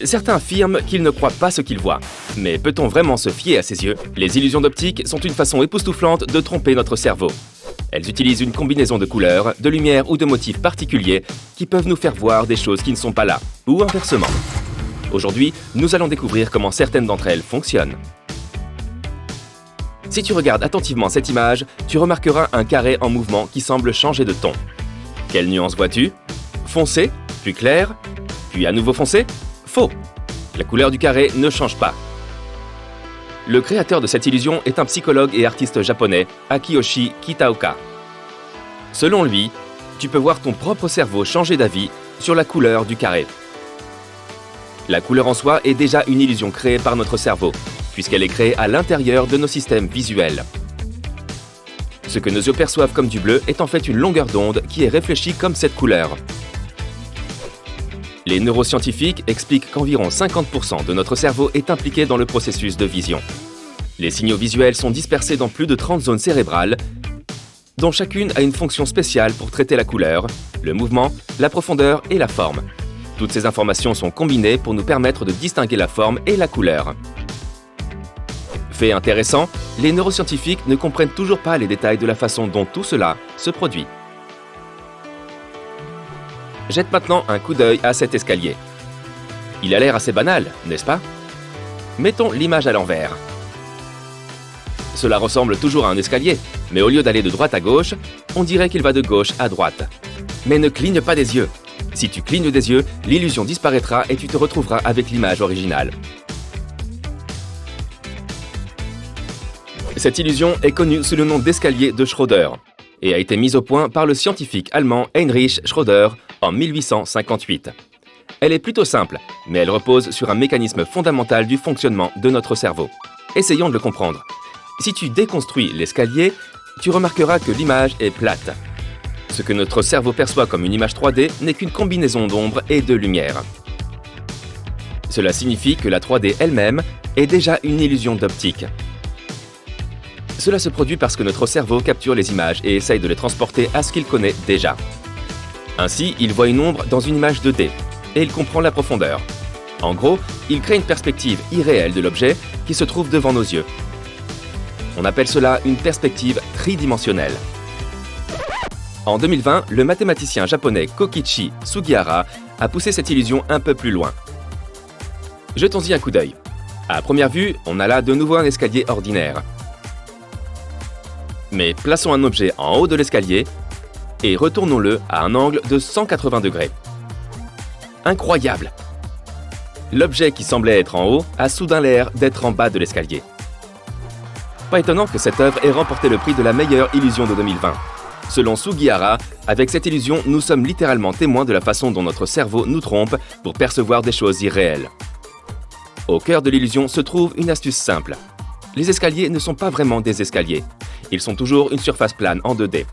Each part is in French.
Certains affirment qu'ils ne croient pas ce qu'ils voient. Mais peut-on vraiment se fier à ses yeux? Les illusions d'optique sont une façon époustouflante de tromper notre cerveau. Elles utilisent une combinaison de couleurs, de lumière ou de motifs particuliers qui peuvent nous faire voir des choses qui ne sont pas là, ou inversement. Aujourd'hui, nous allons découvrir comment certaines d'entre elles fonctionnent. Si tu regardes attentivement cette image, tu remarqueras un carré en mouvement qui semble changer de ton. Quelle nuance vois-tu? Foncé, puis clair, puis à nouveau foncé? Faux! La couleur du carré ne change pas. Le créateur de cette illusion est un psychologue et artiste japonais, Akiyoshi Kitaoka. Selon lui, tu peux voir ton propre cerveau changer d'avis sur la couleur du carré. La couleur en soi est déjà une illusion créée par notre cerveau, puisqu'elle est créée à l'intérieur de nos systèmes visuels. Ce que nos yeux perçoivent comme du bleu est en fait une longueur d'onde qui est réfléchie comme cette couleur. Les neuroscientifiques expliquent qu'environ 50% de notre cerveau est impliqué dans le processus de vision. Les signaux visuels sont dispersés dans plus de 30 zones cérébrales, dont chacune a une fonction spéciale pour traiter la couleur, le mouvement, la profondeur et la forme. Toutes ces informations sont combinées pour nous permettre de distinguer la forme et la couleur. Fait intéressant, les neuroscientifiques ne comprennent toujours pas les détails de la façon dont tout cela se produit. Jette maintenant un coup d'œil à cet escalier. Il a l'air assez banal, n'est-ce pas? Mettons l'image à l'envers. Cela ressemble toujours à un escalier, mais au lieu d'aller de droite à gauche, on dirait qu'il va de gauche à droite. Mais ne cligne pas des yeux. Si tu clignes des yeux, l'illusion disparaîtra et tu te retrouveras avec l'image originale. Cette illusion est connue sous le nom d'escalier de Schröder et a été mise au point par le scientifique allemand Heinrich Schröder en 1858. Elle est plutôt simple, mais elle repose sur un mécanisme fondamental du fonctionnement de notre cerveau. Essayons de le comprendre. Si tu déconstruis l'escalier, tu remarqueras que l'image est plate. Ce que notre cerveau perçoit comme une image 3D n'est qu'une combinaison d'ombre et de lumière. Cela signifie que la 3D elle-même est déjà une illusion d'optique. Cela se produit parce que notre cerveau capture les images et essaye de les transporter à ce qu'il connaît déjà. Ainsi, il voit une ombre dans une image 2D et il comprend la profondeur. En gros, il crée une perspective irréelle de l'objet qui se trouve devant nos yeux. On appelle cela une perspective tridimensionnelle. En 2020, le mathématicien japonais Kokichi Sugihara a poussé cette illusion un peu plus loin. Jetons-y un coup d'œil. À première vue, on a là de nouveau un escalier ordinaire. Mais plaçons un objet en haut de l'escalier et retournons-le à un angle de 180 degrés. Incroyable! L'objet qui semblait être en haut a soudain l'air d'être en bas de l'escalier. Pas étonnant que cette œuvre ait remporté le prix de la meilleure illusion de 2020. Selon Sugihara, avec cette illusion, nous sommes littéralement témoins de la façon dont notre cerveau nous trompe pour percevoir des choses irréelles. Au cœur de l'illusion se trouve une astuce simple. Les escaliers ne sont pas vraiment des escaliers. Ils sont toujours une surface plane en 2D,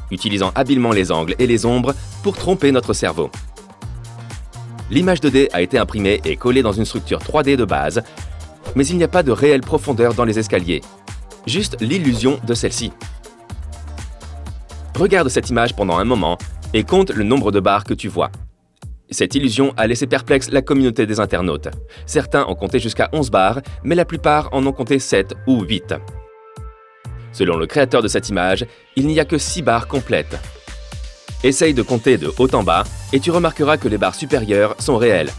utilisant habilement les angles et les ombres pour tromper notre cerveau. L'image 2D a été imprimée et collée dans une structure 3D de base, mais il n'y a pas de réelle profondeur dans les escaliers, juste l'illusion de celle-ci. Regarde cette image pendant un moment et compte le nombre de barres que tu vois. Cette illusion a laissé perplexe la communauté des internautes. Certains ont compté jusqu'à 11 barres, mais la plupart en ont compté 7 ou 8. Selon le créateur de cette image, il n'y a que 6 barres complètes. Essaye de compter de haut en bas et tu remarqueras que les barres supérieures sont réelles.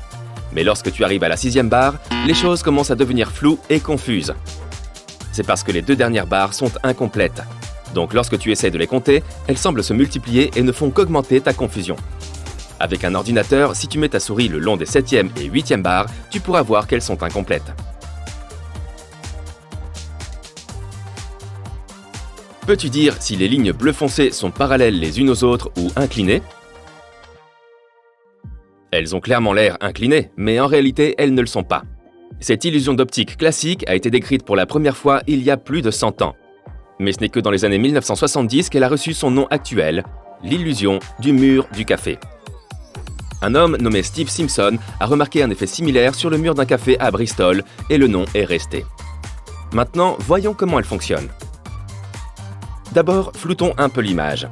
Mais lorsque tu arrives à la 6e barre, les choses commencent à devenir floues et confuses. C'est parce que les 2 dernières barres sont incomplètes. Donc lorsque tu essaies de les compter, elles semblent se multiplier et ne font qu'augmenter ta confusion. Avec un ordinateur, si tu mets ta souris le long des 7e et 8e barres, tu pourras voir qu'elles sont incomplètes. Peux-tu dire si les lignes bleu foncé sont parallèles les unes aux autres ou inclinées? Elles ont clairement l'air inclinées, mais en réalité, elles ne le sont pas. Cette illusion d'optique classique a été décrite pour la première fois il y a plus de 100 ans. Mais ce n'est que dans les années 1970 qu'elle a reçu son nom actuel, l'illusion du mur du café. Un homme nommé Steve Simpson a remarqué un effet similaire sur le mur d'un café à Bristol et le nom est resté. Maintenant, voyons comment elle fonctionne. D'abord, floutons un peu l'image.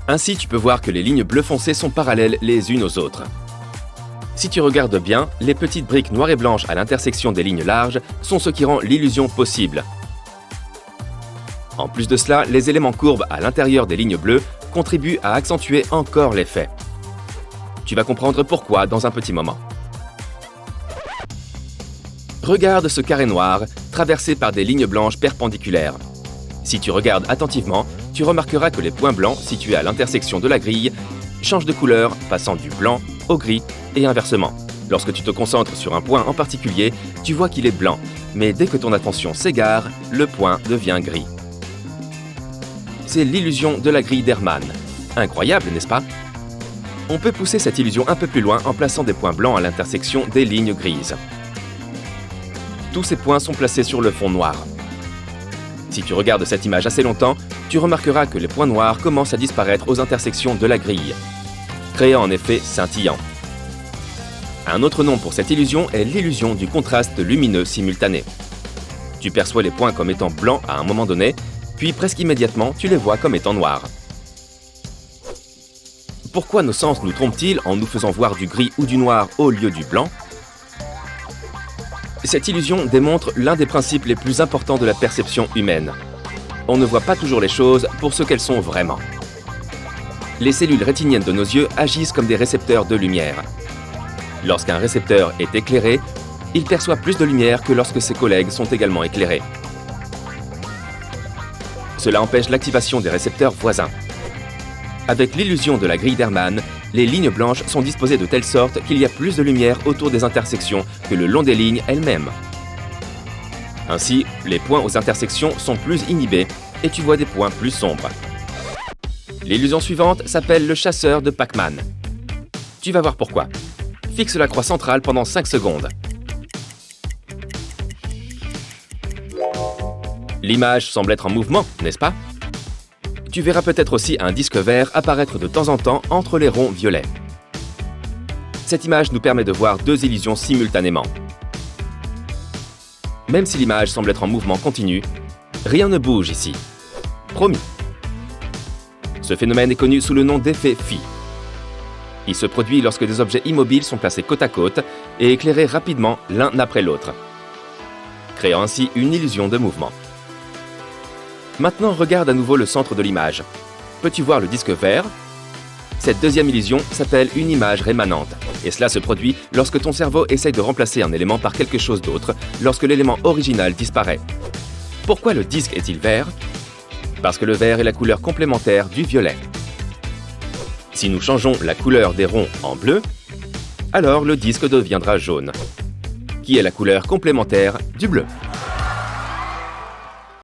Ainsi, tu peux voir que les lignes bleues foncées sont parallèles les unes aux autres. Si tu regardes bien, les petites briques noires et blanches à l'intersection des lignes larges sont ce qui rend l'illusion possible. En plus de cela, les éléments courbes à l'intérieur des lignes bleues contribuent à accentuer encore l'effet. Tu vas comprendre pourquoi dans un petit moment. Regarde ce carré noir, traversé par des lignes blanches perpendiculaires. Si tu regardes attentivement, tu remarqueras que les points blancs situés à l'intersection de la grille changent de couleur, passant du blanc au gris et inversement. Lorsque tu te concentres sur un point en particulier, tu vois qu'il est blanc, mais dès que ton attention s'égare, le point devient gris. C'est l'illusion de la grille d'Hermann. Incroyable, n'est-ce pas? On peut pousser cette illusion un peu plus loin en plaçant des points blancs à l'intersection des lignes grises. Tous ces points sont placés sur le fond noir. Si tu regardes cette image assez longtemps, tu remarqueras que les points noirs commencent à disparaître aux intersections de la grille, créant un effet scintillant. Un autre nom pour cette illusion est l'illusion du contraste lumineux simultané. Tu perçois les points comme étant blancs à un moment donné, puis presque immédiatement, tu les vois comme étant noirs. Pourquoi nos sens nous trompent-ils en nous faisant voir du gris ou du noir au lieu du blanc? Cette illusion démontre l'un des principes les plus importants de la perception humaine. On ne voit pas toujours les choses pour ce qu'elles sont vraiment. Les cellules rétiniennes de nos yeux agissent comme des récepteurs de lumière. Lorsqu'un récepteur est éclairé, il perçoit plus de lumière que lorsque ses collègues sont également éclairés. Cela empêche l'activation des récepteurs voisins. Avec l'illusion de la grille d'Hermann, les lignes blanches sont disposées de telle sorte qu'il y a plus de lumière autour des intersections que le long des lignes elles-mêmes. Ainsi, les points aux intersections sont plus inhibés et tu vois des points plus sombres. L'illusion suivante s'appelle le chasseur de Pac-Man. Tu vas voir pourquoi. Fixe la croix centrale pendant 5 secondes. L'image semble être en mouvement, n'est-ce pas? Tu verras peut-être aussi un disque vert apparaître de temps en temps entre les ronds violets. Cette image nous permet de voir deux illusions simultanément. Même si l'image semble être en mouvement continu, rien ne bouge ici. Promis. Ce phénomène est connu sous le nom d'effet Phi. Il se produit lorsque des objets immobiles sont placés côte à côte et éclairés rapidement l'un après l'autre, créant ainsi une illusion de mouvement. Maintenant, regarde à nouveau le centre de l'image. Peux-tu voir le disque vert? Cette deuxième illusion s'appelle une image rémanente. Et cela se produit lorsque ton cerveau essaye de remplacer un élément par quelque chose d'autre, lorsque l'élément original disparaît. Pourquoi le disque est-il vert? Parce que le vert est la couleur complémentaire du violet. Si nous changeons la couleur des ronds en bleu, alors le disque deviendra jaune, qui est la couleur complémentaire du bleu.